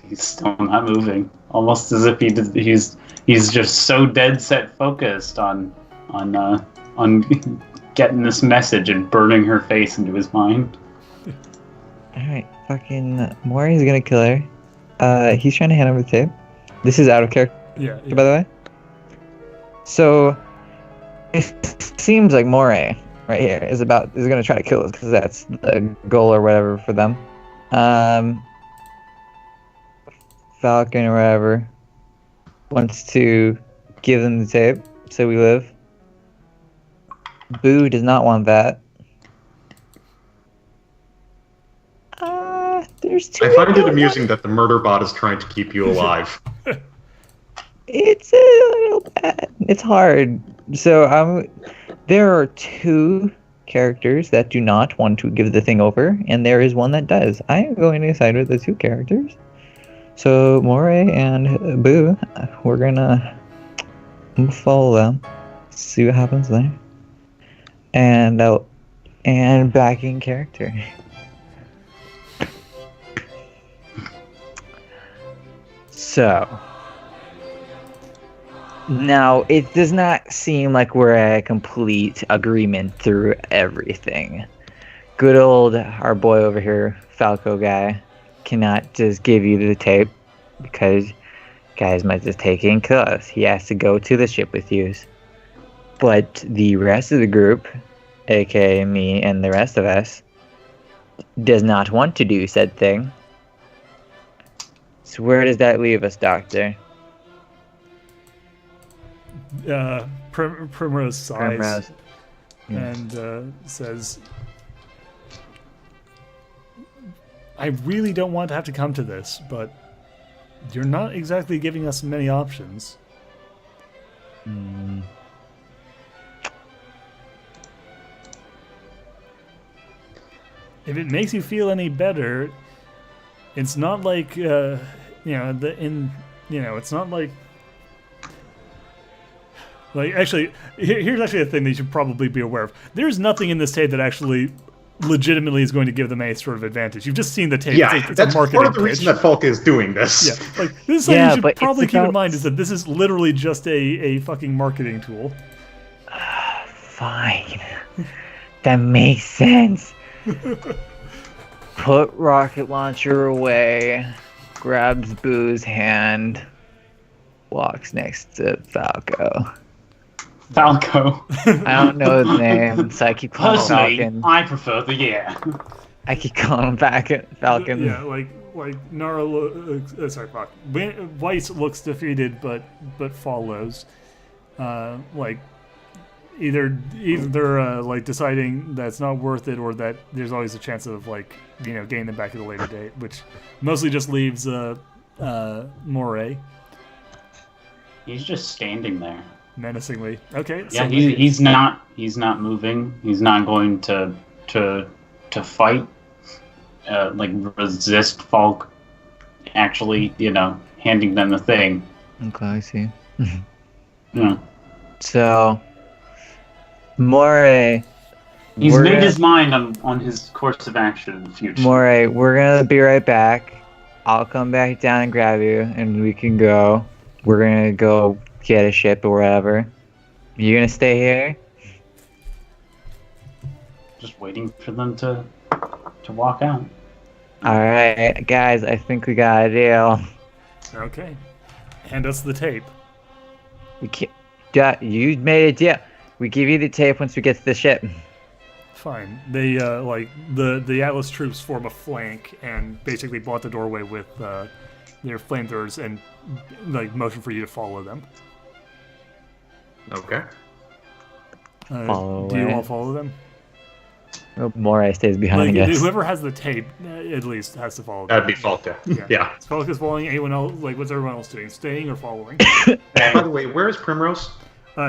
He's still not moving. Almost as if he's just so dead set focused on getting this message and burning her face into his mind. Alright, fucking Moray's gonna kill her. He's trying to hand over the tape. This is out of character, Yeah. by the way. So it seems like Moray right here is gonna try to kill us because that's the goal or whatever for them. Falcon or whatever wants to give them the tape so we live. Boo does not want that. There's two. I find it amusing that the murder bot is trying to keep you alive. It's a little bad. It's hard. So there are two characters that do not want to give the thing over, and there is one that does. I am going to side with the two characters. So Moray and Boo, we're gonna follow them, see what happens there, and backing character. So now it does not seem like we're at a complete agreement through everything. Good old our boy over here, Falco guy, cannot just give you the tape because guys might just take it and kill us. He has to go to the ship with you. But the rest of the group, aka me and the rest of us, does not want to do said thing. So where does that leave us, Doctor? Primrose sighs Primrose. and says, I really don't want to have to come to this, but you're not exactly giving us many options. If it makes you feel any better, it's not like it's not like actually here's actually a thing that you should probably be aware of. There's nothing in this tape that actually legitimately is going to give them any sort of advantage. You've just seen the tape. Yeah, it's that's a marketing part of the pitch. reason that Falk is doing this. Yeah, like this is something Yeah, you should but probably it's keep in about- mind is that this is literally just a fucking marketing tool. Fine. That makes sense. Put rocket launcher away, grabs Boo's hand, walks next to Falco. Falco. I don't know his name, so I keep calling him Personally, Falcon. I prefer the yeah. I keep calling him Falcon. Yeah, like Nara. Sorry, fuck. Weiss looks defeated, but follows. Like either like deciding that it's not worth it, or that there's always a chance of getting them back at a later date, which mostly just leaves Moray He's just standing there. menacingly. Okay. Yeah, so he's not moving. He's not going to fight. Resist Falk. Actually, handing them the thing. Okay, I see. Yeah. So, Moray. He's we're made gonna- his mind on his course of action in the future. Moray, we're gonna be right back. I'll come back down and grab you, and we can go. We're gonna go get a ship or whatever. You gonna stay here? Just waiting for them to walk out. Alright, guys, I think we got a deal. Okay. Hand us the tape. We can't. Yeah, you made a deal. We give you the tape once we get to the ship. Fine. They the Atlas troops form a flank and basically block the doorway with their flamethrowers and motion for you to follow them. Okay. Follow do you away. all follow them? Oh, Moray stays behind us. Whoever has the tape at least has to follow them. That'd be Falk, yeah. Yeah. Falk is following. Anyone else? What's everyone else doing? Staying or following? By the way, where is Primrose?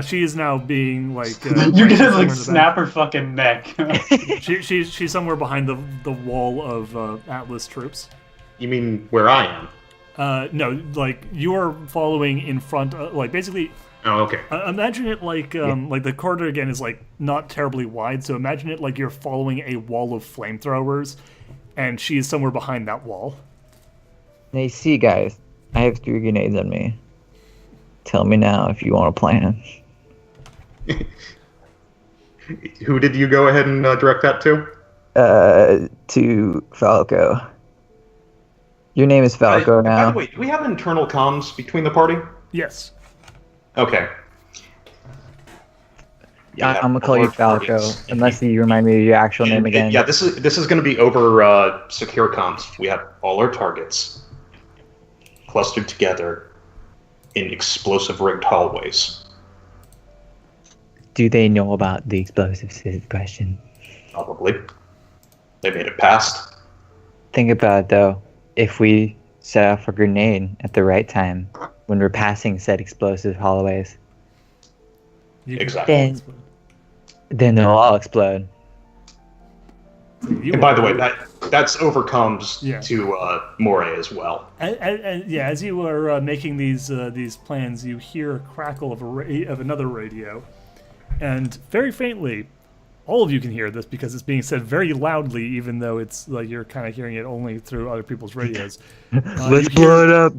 She is now being You're gonna somewhere in the snap her fucking neck. She's somewhere behind the wall of Atlas troops. You mean where I am? No, you are following in front. Basically, Oh, okay. Imagine it like the corridor again is like not terribly wide, so imagine it like you're following a wall of flamethrowers, and she is somewhere behind that wall. They see, guys. I have 3 grenades on me. Tell me now if you want to plan. Who did you go ahead and direct that to? To Falco. Your name is Falco now. By the way, do we have internal comms between the party? Yes. Okay. I'm gonna call you Falco, unless you remind me of your actual name again. Yeah, this is going to be over secure comms. We have all our targets clustered together in explosive rigged hallways. Do they know about the explosives? Is the question. Probably. They made it past. Think about it, though. If we set off a grenade at the right time, when we're passing said explosive hallways, Exactly. then they'll all explode. And by the way, that's overcomes Yeah. to Moray as well. And yeah, as you are making these plans, you hear a crackle of another radio, and very faintly, all of you can hear this because it's being said very loudly, even though it's like you're kind of hearing it only through other people's radios. Let's blow it up.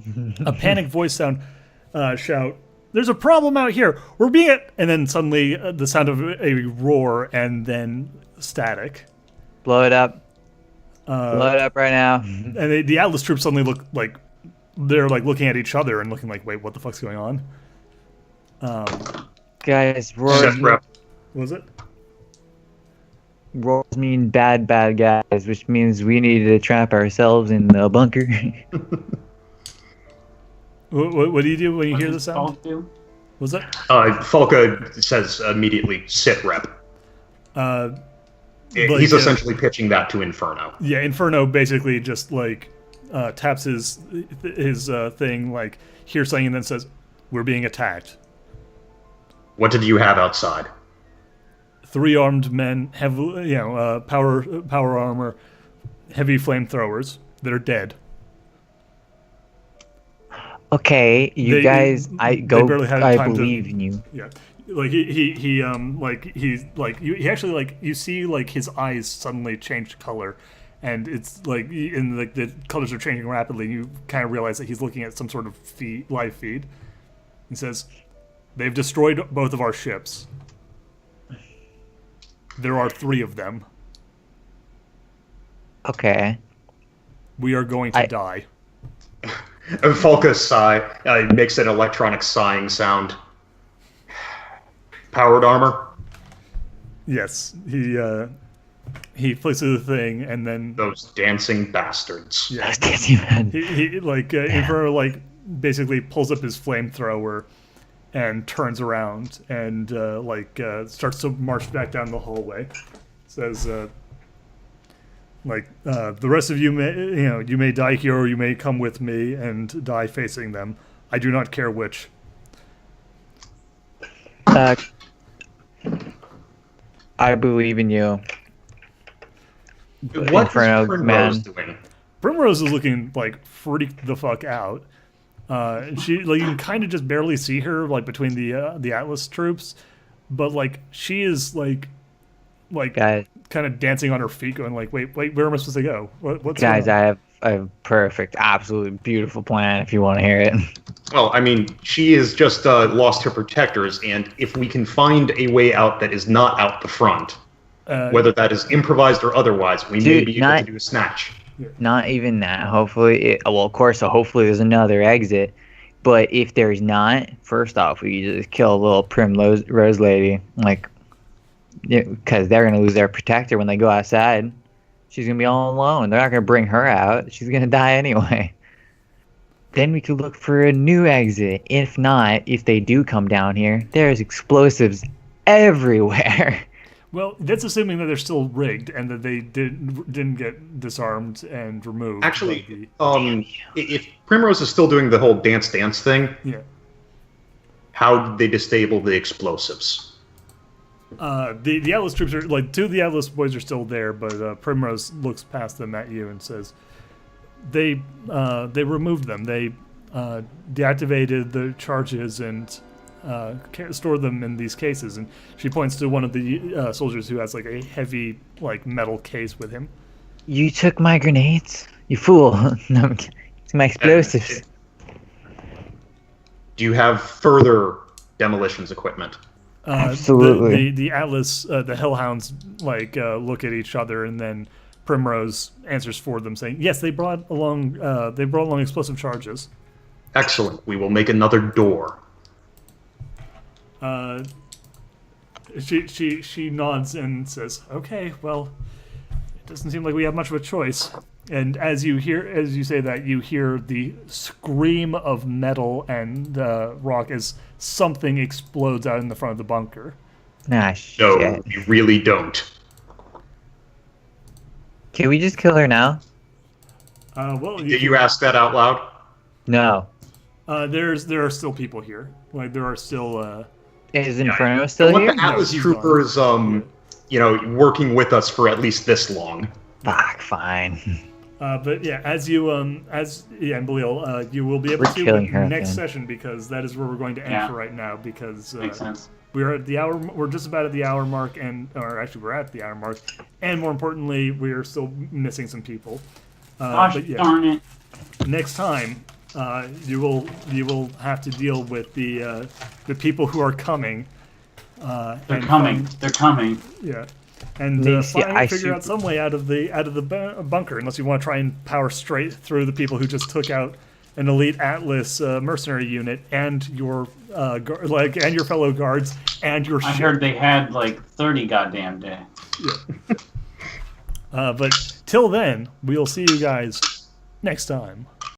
A panic voice shout, "There's a problem out here! We're being..." And then suddenly the sound of a roar and then static. Blow it up. Blow it up right now. And the Atlas troops suddenly look like they're like looking at each other and looking like, "Wait, what the fuck's going on?" Guys, roars, Chef rep. Was it? roars mean bad guys, which means we need to trap ourselves in the bunker. What do you do when you hear the does sound? Falk do? Was that? Falco says immediately, sit rep. He's essentially pitching that to Inferno. Yeah, Inferno basically just like taps his thing, like hears something, and then says, "We're being attacked. What did you have outside? 3 armed men, heavy, power armor, heavy flamethrowers that are dead." Okay, you guys, I barely had time to- believe in you. Yeah, like he actually like you see like his eyes suddenly change color, and it's like and like the colors are changing rapidly. And you kind of realize that he's looking at some sort of live feed. He says, "They've destroyed both of our ships. There are 3 of them. Okay. We are going to die." Falco makes an electronic sighing sound. Powered armor? Yes, he flicks through the thing, and then Those dancing bastards. yeah, Man. he like Inferno like basically pulls up his flamethrower and turns around and starts to march back down the hallway. Says the rest of you may die here or you may come with me and die facing them. I do not care which. I believe in you. What Inferno, is Primrose man. doing? Primrose is looking like freaked the fuck out. And she like you can kind of just barely see her like between the Atlas troops, but like she is like Guys, kind of dancing on her feet, going like, wait, where am I supposed to go? What's guys, going I on? have a perfect, absolutely beautiful plan if you want to hear it. Well, I mean, she has just lost her protectors, and if we can find a way out that is not out the front, whether that is improvised or otherwise, we may be able to do a snatch. Not even that. Hopefully, of course, so hopefully there's another exit. But if there's not, first off, we just kill a little Primrose lady, because they're gonna lose their protector when they go outside. She's gonna be all alone. They're not gonna bring her out. She's gonna die anyway. Then we could look for a new exit. If not, if they do come down here, there's explosives everywhere. Well, that's assuming that they're still rigged and that they didn't get disarmed and removed. Actually, if Primrose is still doing the whole dance thing, yeah. how did they disable the explosives? The Atlas troops are like 2 of the Atlas boys are still there, but Primrose looks past them at you and says, "They removed them. They deactivated the charges and store them in these cases. And she points to one of the soldiers who has like a heavy like metal case with him. You took my grenades, you fool! No, I'm kidding. It's my explosives. Do you have further demolitions equipment? Absolutely. The Atlas, the Hellhounds, like look at each other, and then Primrose answers for them, saying, "Yes, they brought along explosive charges." Excellent. We will make another door. She nods and says, "Okay, well, it doesn't seem like we have much of a choice." And as you say that, you hear the scream of metal and rock as something explodes out in the front of the bunker. Ah, No, shit. you really don't. Can we just kill her now? Well, Did you ask that out loud? No. there are still people here. Like there are still. Is Inferno still What here? the Atlas he's troopers, working with us for at least this long. Fuck, fine. But yeah, and Balil, you will be able We're to killing her next again. session, because that is where we're going to end Yeah. for right now, because Makes sense. we're at the hour. We're just about at the hour mark, we're at the hour mark, and more importantly, we are still missing some people. Gosh But yeah, darn it. next time, you will have to deal with the people who are coming. They're coming. They're coming. Yeah. And Means, yeah, finally I figure out some way out of the bunker, unless you want to try and power straight through the people who just took out an elite Atlas mercenary unit and your and your fellow guards and your I ship. heard they had like 30 goddamn days. But till then, we'll see you guys next time.